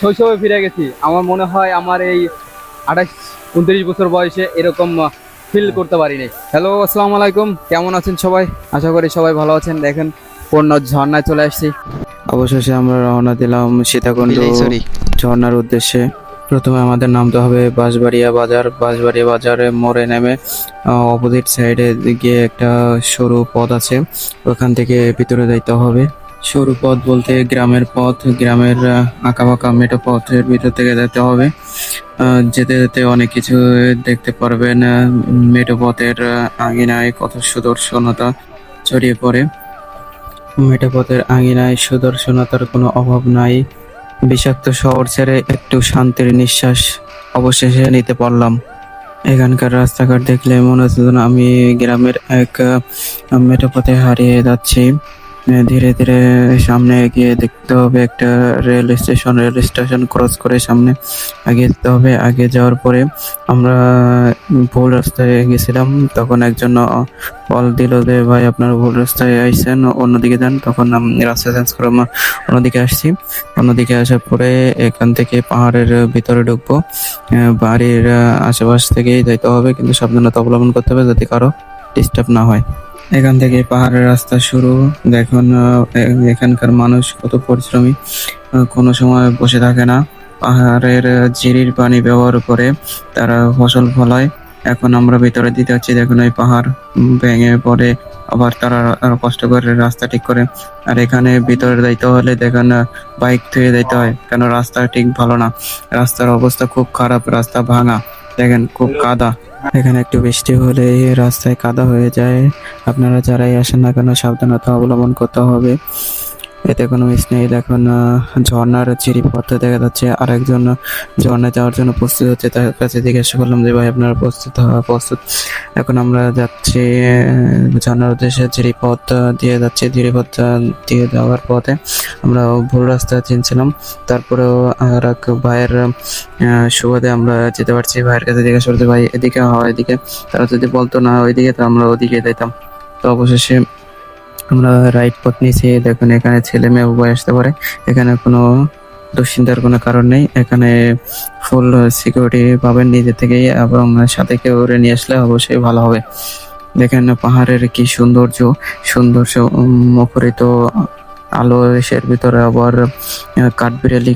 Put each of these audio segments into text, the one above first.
শৈশবে ফিরে গেছি। আমার মনে হয় আমার এই 28-29 বছর বয়সে এরকম ফিল করতে পারিনি। হ্যালো, আসসালামু আলাইকুম, কেমন আছেন সবাই? আশা করি সবাই ভালো আছেন। দেখেন পূর্ণ ঝর্ণায় চলে আসছি। অবশেষে আমরা রওনা দিলাম সীতাকুণ্ড সরি। ঝর্ণার উদ্দেশ্যে। প্রথমে আমাদের নামতে হবে বাঁশবাড়িয়া বাজার। বাঁশবাড়িয়া বাজারে মোড়ে নেমে অপোজিট সাইডে গিয়ে একটা সরু পথ আছে, ওখান থেকে ভিতরে যাইতে হবে। সরু পথ বলতে গ্রামের পথ, গ্রামের আঁকাবাঁকা মেঠো পথের ভিতর থেকে যেতে হবে। যেতে যেতে অনেক কিছু দেখতে পারবেন। মেঠো পথের আঙিনায় কত সুদর্শনতা ছড়িয়ে পড়ে। মেঠো পথের আঙিনায় সুদর্শনতার কোনো অভাব নাই। বিষাক্ত শহর ছেড়ে একটু শান্তির নিঃশ্বাস অবশেষে নিতে পারলাম। এখানকার রাস্তাঘাট দেখলে মনে হচ্ছে যেন আমি গ্রামের এক মেঠো পথে হারিয়ে যাচ্ছি। ধীরে ধীরে সামনে এগিয়ে দেখতে হবে একটা রেল স্টেশন ক্রস করে সামনে এগিয়ে যেতে হবে। আগে যাওয়ার পরে আমরা ভুল রাস্তায় গেছিলাম। তখন একজন বল দিল যে ভাই আপনারা ভুল রাস্তায় আইছেন, অন্যদিকে যান। তখন আমি রাস্তা চেঞ্জ করে আমরা অন্যদিকে আসছি। অন্যদিকে আসার পরে এখান থেকে পাহাড়ের ভিতরে ঢুকবো। বাড়ির আশেপাশ থেকেই যাইতে হবে, কিন্তু সাবধানতা অবলম্বন করতে হবে যাতে কারো ডিস্টার্ব না হয়। এখান থেকে পাহাড়ের রাস্তা শুরু। দেখুন এখানকার মানুষ কত পরিশ্রমী, কোনো সময় বসে থাকে না। পাহাড়ের ঝিরির পানি ব্যবহার করে তারা ফসল ফলায়। এখন আমরা ভিতরে দিতে যাচ্ছি, দেখুন এই পাহাড় ভেঙে পড়ে আবার তারা আরো কষ্ট করে রাস্তা ঠিক করে। আর এখানে ভিতরে যাইতে হলে দেখেন বাইক থুয়ে যাইতে হয়, কেন রাস্তা ঠিক ভালো না। রাস্তার অবস্থা খুব খারাপ, রাস্তা ভাঙা, দেখেন খুব কাদা। এখানে একটু বৃষ্টি হলে রাস্তায় কাদা হয়ে যায়। আপনারা যারাই আসেন না কেন সাবধানতা অবলম্বন করতে হবে, এতে কোনো মিস নেই। দেখুন ঝর্ণার চিরিপথ দেখা যাচ্ছে। আর একজন ঝর্ণায় যাওয়ার জন্য প্রস্তুত হচ্ছে, তার কাছে জিজ্ঞাসা করলাম যে ভাই আপনারা প্রস্তুত? এখন আমরা যাচ্ছি ঝর্ণার উদ্দেশ্যে। চিরিপথ দিয়ে যাচ্ছি। চিরিপথ দিয়ে যাওয়ার পথে আমরা ভুল রাস্তা চিনছিলাম। তারপরেও আর এক ভাইয়ের সুবাদে আমরা যেতে পারছি। ভাইয়ের কাছে জিজ্ঞাসা করতে, ভাই এদিকে হয় এদিকে, তারা যদি বলতো না ওইদিকে, তো আমরা ওদিকে যেতাম। তো অবশেষে আমরা রাইট পথ নিয়েছি। দেখুন এখানে ছেলে মেয়ে উভয় আসতে পারে, এখানে কোনো দুশ্চিন্তার কোনো কারণ নেই। এখানে ফুল সিকিউরিটি পাবেন নিজে থেকেই, এবং সাথে কেউ নিয়ে আসলে অবশ্যই ভালো হবে। দেখেন পাহাড়ের কি সৌন্দর্য, সৌন্দর্য মুখরিত আলো। এর ভিতরে আবার কাঠবিড়ালি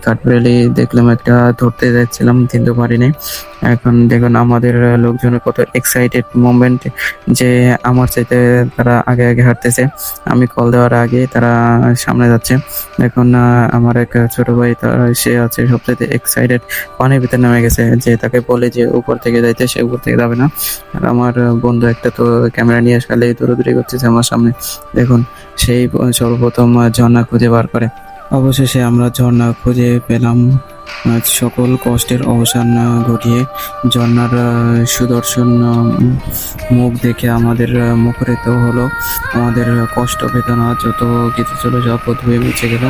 দেখলাম একটা, ধরতে যাচ্ছিলাম কিন্তু পারিনি। এখন দেখুন আমাদের লোকজন কত এক্সাইটেড মোমেন্ট, যে আমার চাইতে তারা আগে আগে হাঁটতেছে। আমি কল দেওয়ার আগে তারা সামনে যাচ্ছে। দেখুন আমার এক ছোট ভাই, সে আছে সবচেয়ে এক্সাইটেড, পানির ভিতরে নেমে গেছে। যে তাকে বলে যে উপর থেকে যাইতে, সে উপর থেকে যাবে না। আর আমার বন্ধু একটা তো ক্যামেরা নিয়ে খালি দৌড়াদৌড়ি করতেছে আমার সামনে। দেখুন সেই সর্বপ্রথম ঝর্ণা খুঁজে বার করে। অবশেষে আমরা ঝর্ণা খুঁজে পেলাম। সকল কষ্টের অবসান ঘটিয়ে ঝর্ণার সুদর্শন মুখ দেখে আমাদের মুখরিত হলো। আমাদের কষ্ট বেদনা যত কিছু ছিল সব ধুয়ে মুছে গেল।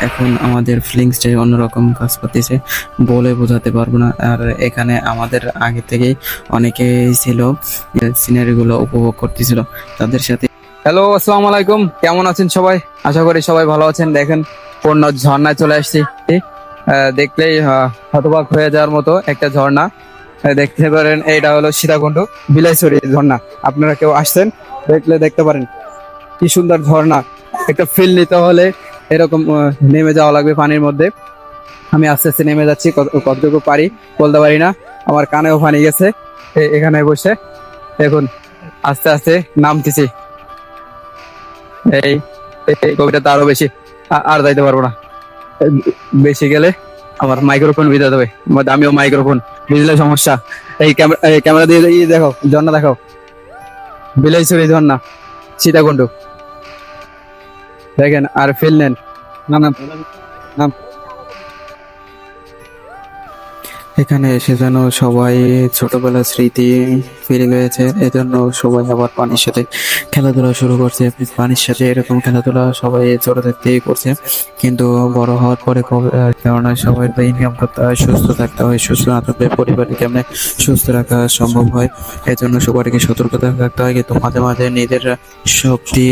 এখন আমাদের ফিলিংসটাই অন্যরকম কাজ করতেছে, বলে বোঝাতে পারবো না। আর এখানে আমাদের আগে থেকেই অনেকেই ছিল, সিনারিগুলো উপভোগ করতেছিল তাদের সাথে। হ্যালো, আসসালামু আলাইকুম, কেমন আছেন সবাই? আশা করি সবাই ভালো আছেন। দেখেন পূর্ণ ঝর্ণায় চলে আসছি। দেখলেই হতবাক হয়ে যাওয়ার মতো একটা ঝর্ণা। দেখতে পারেন এইটা হলো সীতাকুণ্ড বিলাইছড়ি ঝর্ণা। আপনারা কেউ আসছেন দেখলে দেখতে পারেন কি সুন্দর ঝর্ণা। একটা ফিল নিতে হলে এরকম নেমে যাওয়া লাগবে পানির মধ্যে। আমি আস্তে আস্তে নেমে যাচ্ছি, কতটুকু পারি বলতে পারি না। আমার কানেও পানি গেছে এখানে বসে। দেখুন আস্তে আস্তে নামতেছি। এই এই কবিতা আরো বেশি আর যাইতে পারবো না। বেশি গেলে আমার মাইক্রোফোন ভিজে দেবে, আমিও মাইক্রোফোন বুঝলে সমস্যা। এই ক্যামেরা দিয়ে দেখো ঝর্ণা, দেখো বিলাইছড়ি ঝর্ণা সীতাকুণ্ড। দেখেন আর ফিল নেন। নাম নাম নাম। এখানে এসে যেন সবাই ছোটবেলার স্মৃতি ফিরে গিয়েছে, এজন্য সবাই আবার পানির সাথে খেলাধুলা শুরু করছে। পানির সাথে এরকম খেলাধুলা সবাই ছোট থেকেই করছে, কিন্তু বড় হওয়ার পরে কেননা সবাই তো ইনকাম করতে হয়, সুস্থ থাকতে হয়, সুস্থ না থাকলে পরিবারকে কেমনে সুস্থ রাখা সম্ভব হয়। এজন্য সবাইকে সতর্কতা থাকতে হয়, কিন্তু মাঝে মাঝে নিজের শক্তি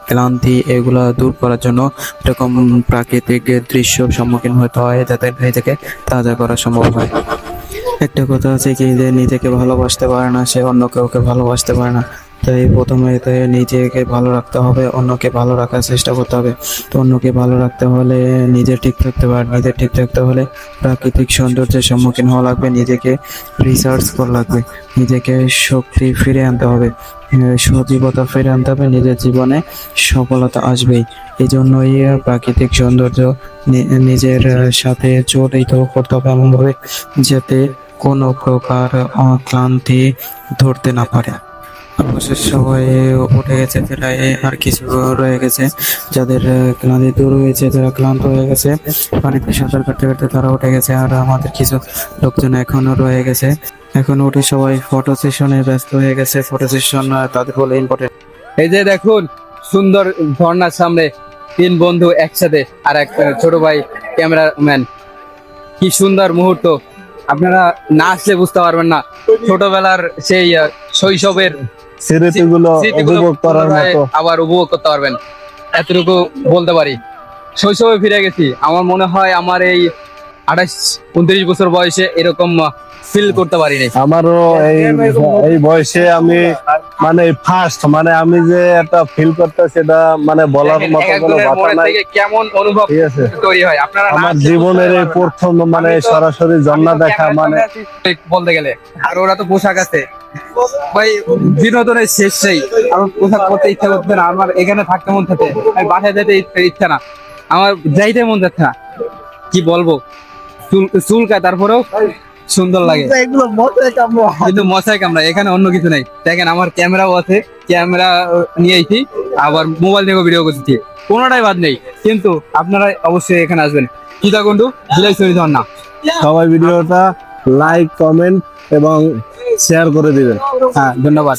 ক্লান্তি এগুলা দূর করার জন্য এরকম প্রাকৃতিক দৃশ্য সম্মুখীন হতে হয়, যাতে নিজেকে তাজা করা সম্ভব হয়। একটা কথা আছে কি, যে নিজেকে ভালোবাসতে পারে না সে অন্য কাউকে ভালোবাসতে পারে না। তাই প্রথমে তাই নিজেকে ভালো রাখতে হবে, অন্যকে ভালো রাখার চেষ্টা করতে হবে। তো অন্যকে ভালো রাখতে হলে নিজে ঠিক থাকতে পারে, নিজে ঠিক থাকতে হলে প্রাকৃতিক সৌন্দর্যের সম্মুখীন হওয়া লাগবে, নিজেকে রিসার্চ করা লাগবে, নিজেকে শক্তি ফিরে আনতে হবে, সজীবতা ফিরে আনতে হবে, নিজের জীবনে সফলতা আসবেই। এই জন্যই প্রাকৃতিক সৌন্দর্য নিজের সাথে জড়িত করতে হবে এমনভাবে যাতে কোনো প্রকার ক্লান্তি ধরতে না পারে। অবশেষে সবাই উঠে গেছে, প্রায় আর কিছু রয়ে গেছে। যাদের ক্লান্তি দূর হয়েছে, যারা ক্লান্ত হয়ে গেছে পানিতে সাঁতার কাটতে কাটতে তারা উঠে গেছে, আর আমাদের কিছু লোকজন এখনো রয়ে গেছে। এখন উঠে সবাই ফটো সেশনে ব্যস্ত হয়ে গেছে। ফটো সেশন তাদের বলে ইম্পর্টেন্ট। এই যে দেখুন, সুন্দর ঝর্ণার সামনে 3 বন্ধু একসাথে, আর এক ছোট ভাই ক্যামেরাম্যান। কি সুন্দর মুহূর্ত, আপনারা না আসলে বুঝতে পারবেন না। ছোটবেলার সেই শৈশবের স্মৃতিগুলো স্মৃতিগুলো উপভোগ করার পুনরায় মতো। আবার উপভোগ করতে পারবেন, এতটুকু বলতে পারি। শৈশবে ফিরে গেছি। আমার মনে হয় আমার এই 28-29 বছর বয়সে এরকম ফিল করতে পারিনি। আমারও এই বয়সে আমি মানে ফার্স্ট, মানে আমি যে একটা ফিল করতে সেটা মানে বলার দেখেন, মতো এক কোনো একজনের ভাষা মনে নাই। থেকে কেমন অনুভব ঠিক আছে, তৈরি হয় আপনারা না আমার আসলে জীবনের বুঝতে এই পারবেন না। প্রথম মানে আমি তো- সরাসরি ঝর্ণা আমি তো দেখা ক্যামেরার মানে সামনে আছি বলতে গেলে, আর ওরা তো পোশাক আছে ভাই, বিনোদনের শেষ সেই। আমার পোশাক পরতে ইচ্ছা করছে না, আমার এখানে থাকতে মন চাচ্ছে, আমি বাসায় যেতে ইচ্ছা না, আমার যাইতে মন যাচ্ছে না। কি বলবো, চুলকায়, তারপরেও সুন্দর লাগে, কিন্তু মশাই কামড়ায়। এখানে অন্য কিছু নেই। দেখেন আমার ক্যামেরাও আছে, ক্যামেরা নিয়ে আইছি, আবার মোবাইল থেকেও ভিডিও করছি, কোনোটাই বাদ নেই। কিন্তু আপনারা অবশ্যই এখানে আসবেন। সীতাকুণ্ড বিলাইছড়ি ঝর্ণা। সবাই ভিডিওটা লাইক, কমেন্ট এবং শেয়ার করে দিবেন। হ্যাঁ, ধন্যবাদ।